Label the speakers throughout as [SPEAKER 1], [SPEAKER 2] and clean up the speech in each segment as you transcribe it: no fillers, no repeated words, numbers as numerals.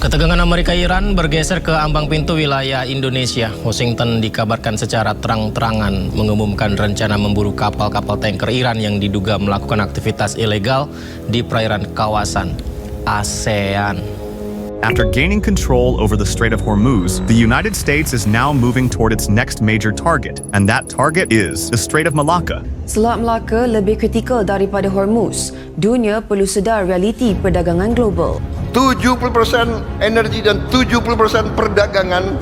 [SPEAKER 1] Ketegangan Amerika-Iran bergeser ke ambang pintu wilayah Indonesia. Washington dikabarkan secara terang-terangan mengumumkan rencana memburu kapal-kapal tanker Iran yang diduga melakukan aktivitas ilegal di perairan kawasan ASEAN.
[SPEAKER 2] After gaining control over the Strait of Hormuz, the United States is now moving toward its next major target, and that target is the Strait of Malacca.
[SPEAKER 3] Selat Melaka lebih kritikal daripada Hormuz. Dunia perlu sedar realiti perdagangan global.
[SPEAKER 4] 70% energi dan 70% perdagangan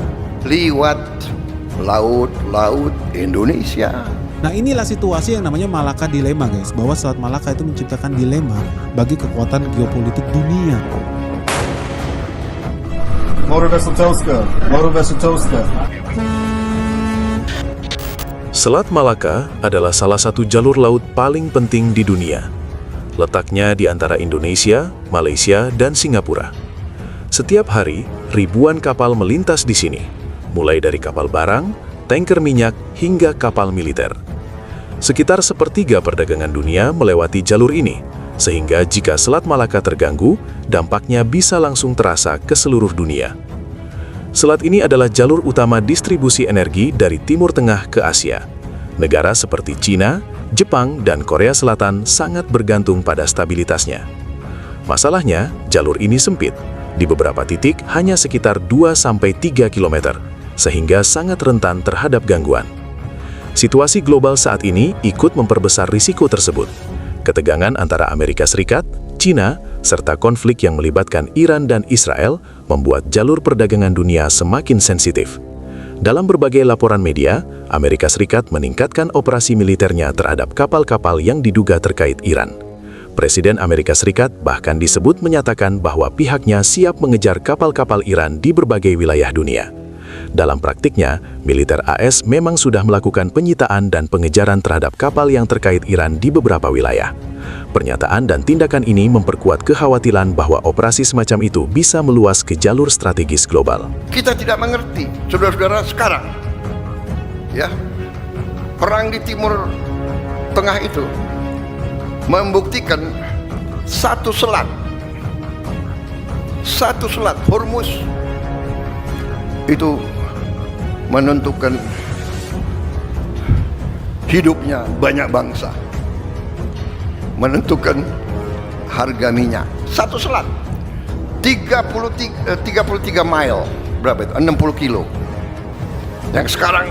[SPEAKER 4] lewat laut Indonesia.
[SPEAKER 5] Nah, inilah situasi yang namanya Malacca Dilema, guys. Bahwa Selat Malaka itu menciptakan dilema bagi kekuatan geopolitik dunia.
[SPEAKER 6] Motor vessel Toska.
[SPEAKER 7] Selat Malaka adalah salah satu jalur laut paling penting di dunia. Letaknya di antara Indonesia, Malaysia, dan Singapura. Setiap hari, ribuan kapal melintas di sini, mulai dari kapal barang, tanker minyak, hingga kapal militer. Sekitar sepertiga perdagangan dunia melewati jalur ini, sehingga jika Selat Malaka terganggu, dampaknya bisa langsung terasa ke seluruh dunia. Selat ini adalah jalur utama distribusi energi dari Timur Tengah ke Asia. Negara seperti Cina, Jepang, dan Korea Selatan sangat bergantung pada stabilitasnya. Masalahnya, jalur ini sempit. Di beberapa titik hanya sekitar 2-3 km, sehingga sangat rentan terhadap gangguan. Situasi global saat ini ikut memperbesar risiko tersebut. Ketegangan antara Amerika Serikat, Cina, serta konflik yang melibatkan Iran dan Israel membuat jalur perdagangan dunia semakin sensitif. Dalam berbagai laporan media, Amerika Serikat meningkatkan operasi militernya terhadap kapal-kapal yang diduga terkait Iran. Presiden Amerika Serikat bahkan disebut menyatakan bahwa pihaknya siap mengejar kapal-kapal Iran di berbagai wilayah dunia. Dalam praktiknya, militer AS memang sudah melakukan penyitaan dan pengejaran terhadap kapal yang terkait Iran di beberapa wilayah. Pernyataan dan tindakan ini memperkuat kekhawatiran bahwa operasi semacam itu bisa meluas ke jalur strategis global.
[SPEAKER 4] Kita tidak mengerti, saudara-saudara, sekarang ya, perang di Timur Tengah itu membuktikan satu selat Hormuz itu menentukan hidupnya banyak bangsa, menentukan harga minyak. Satu selat 33 mile, berapa itu? 60 kilo. Yang sekarang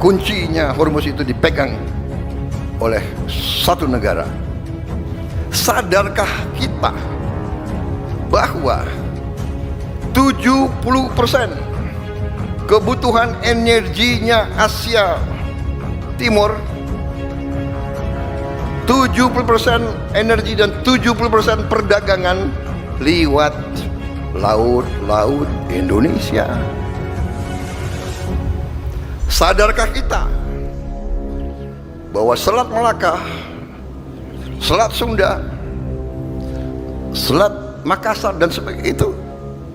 [SPEAKER 4] kuncinya Hormuz itu dipegang oleh satu negara. Sadarkah kita bahwa 70% kebutuhan energinya Asia Timur, 70% energi dan 70% perdagangan lewat laut Indonesia. Sadarkah kita bahwa Selat Malaka, Selat Sunda, Selat Makassar dan sebagainya itu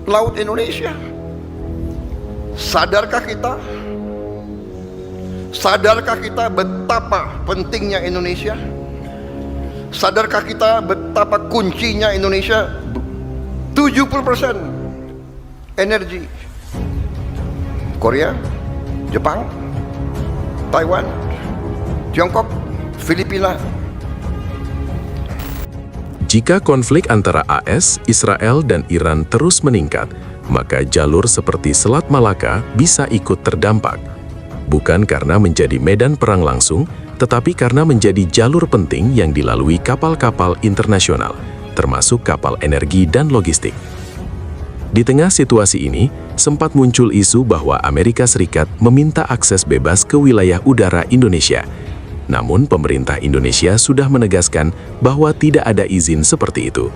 [SPEAKER 4] laut Indonesia? Sadarkah kita betapa pentingnya Indonesia? Sadarkah kita betapa kuncinya Indonesia? 70% energi Korea, Jepang, Taiwan, Tiongkok, Filipina.
[SPEAKER 7] Jika konflik antara AS, Israel, dan Iran terus meningkat, maka jalur seperti Selat Malaka bisa ikut terdampak. Bukan karena menjadi medan perang langsung, tetapi karena menjadi jalur penting yang dilalui kapal-kapal internasional, termasuk kapal energi dan logistik. Di tengah situasi ini, sempat muncul isu bahwa Amerika Serikat meminta akses bebas ke wilayah udara Indonesia. Namun, pemerintah Indonesia sudah menegaskan bahwa tidak ada izin seperti itu.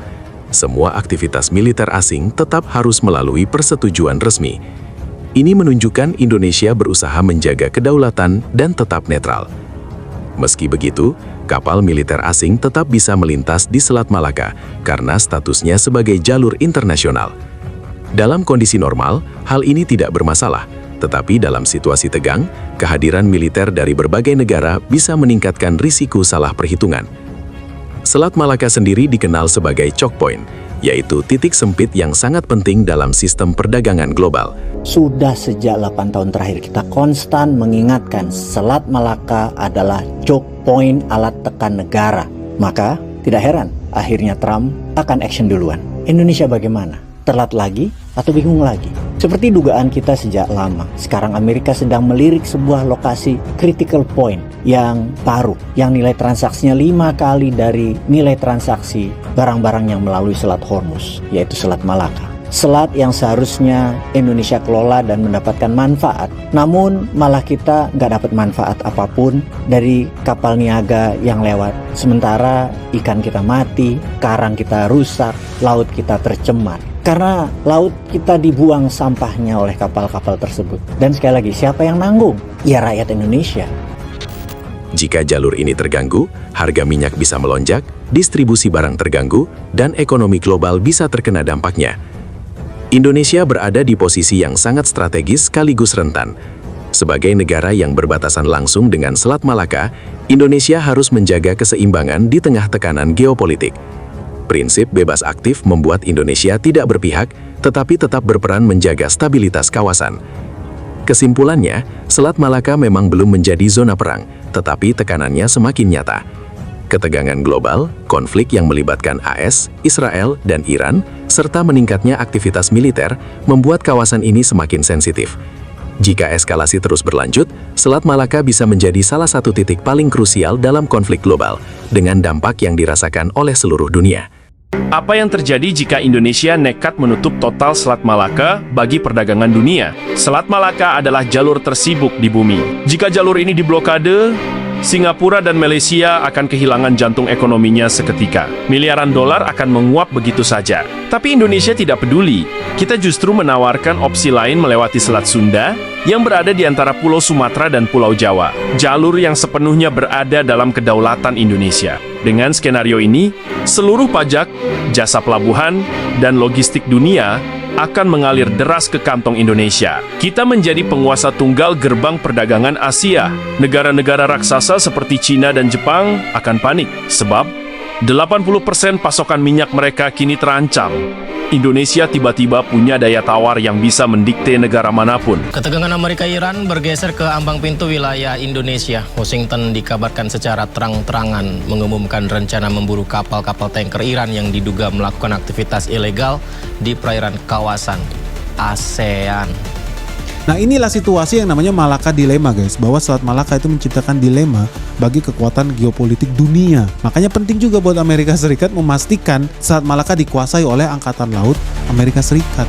[SPEAKER 7] Semua aktivitas militer asing tetap harus melalui persetujuan resmi. Ini menunjukkan Indonesia berusaha menjaga kedaulatan dan tetap netral. Meski begitu, kapal militer asing tetap bisa melintas di Selat Malaka karena statusnya sebagai jalur internasional. Dalam kondisi normal, hal ini tidak bermasalah, tetapi dalam situasi tegang, kehadiran militer dari berbagai negara bisa meningkatkan risiko salah perhitungan. Selat Malaka sendiri dikenal sebagai choke point, yaitu titik sempit yang sangat penting dalam sistem perdagangan global.
[SPEAKER 8] Sudah sejak 8 tahun terakhir kita konstan mengingatkan Selat Malaka adalah choke point alat tekan negara. Maka tidak heran akhirnya Trump akan action duluan. Indonesia bagaimana? Telat lagi atau bingung lagi? Seperti dugaan kita sejak lama, sekarang Amerika sedang melirik sebuah lokasi critical point yang baru, yang nilai transaksinya 5 kali dari nilai transaksi barang-barang yang melalui Selat Hormuz, yaitu Selat Malaka. Selat yang seharusnya Indonesia kelola dan mendapatkan manfaat, namun malah kita nggak dapat manfaat apapun dari kapal niaga yang lewat. Sementara ikan kita mati, karang kita rusak, laut kita tercemar. Karena laut kita dibuang sampahnya oleh kapal-kapal tersebut. Dan sekali lagi, siapa yang nanggung? Ya rakyat Indonesia.
[SPEAKER 7] Jika jalur ini terganggu, harga minyak bisa melonjak, distribusi barang terganggu, dan ekonomi global bisa terkena dampaknya. Indonesia berada di posisi yang sangat strategis sekaligus rentan. Sebagai negara yang berbatasan langsung dengan Selat Malaka, Indonesia harus menjaga keseimbangan di tengah tekanan geopolitik. Prinsip bebas aktif membuat Indonesia tidak berpihak, tetapi tetap berperan menjaga stabilitas kawasan. Kesimpulannya, Selat Malaka memang belum menjadi zona perang, tetapi tekanannya semakin nyata. Ketegangan global, konflik yang melibatkan AS, Israel, dan Iran, serta meningkatnya aktivitas militer, membuat kawasan ini semakin sensitif. Jika eskalasi terus berlanjut, Selat Malaka bisa menjadi salah satu titik paling krusial dalam konflik global, dengan dampak yang dirasakan oleh seluruh dunia.
[SPEAKER 9] Apa yang terjadi jika Indonesia nekat menutup total Selat Malaka bagi perdagangan dunia? Selat Malaka adalah jalur tersibuk di bumi. Jika jalur ini diblokade, Singapura dan Malaysia akan kehilangan jantung ekonominya seketika. Miliaran dolar akan menguap begitu saja. Tapi Indonesia tidak peduli. Kita justru menawarkan opsi lain melewati Selat Sunda yang berada di antara Pulau Sumatera dan Pulau Jawa. Jalur yang sepenuhnya berada dalam kedaulatan Indonesia. Dengan skenario ini, seluruh pajak, jasa pelabuhan, dan logistik dunia akan mengalir deras ke kantong Indonesia. Kita menjadi penguasa tunggal gerbang perdagangan Asia. Negara-negara raksasa seperti Cina dan Jepang akan panik, sebab 80% pasokan minyak mereka kini terancam. Indonesia tiba-tiba punya daya tawar yang bisa mendikte negara manapun.
[SPEAKER 1] Ketegangan Amerika-Iran bergeser ke ambang pintu wilayah Indonesia. Washington dikabarkan secara terang-terangan mengumumkan rencana memburu kapal-kapal tanker Iran yang diduga melakukan aktivitas ilegal di perairan kawasan ASEAN.
[SPEAKER 5] Nah, inilah situasi yang namanya Malaka Dilema, guys. Bahwa Selat Malaka itu menciptakan dilema bagi kekuatan geopolitik dunia. Makanya penting juga buat Amerika Serikat memastikan Selat Malaka dikuasai oleh Angkatan Laut Amerika Serikat.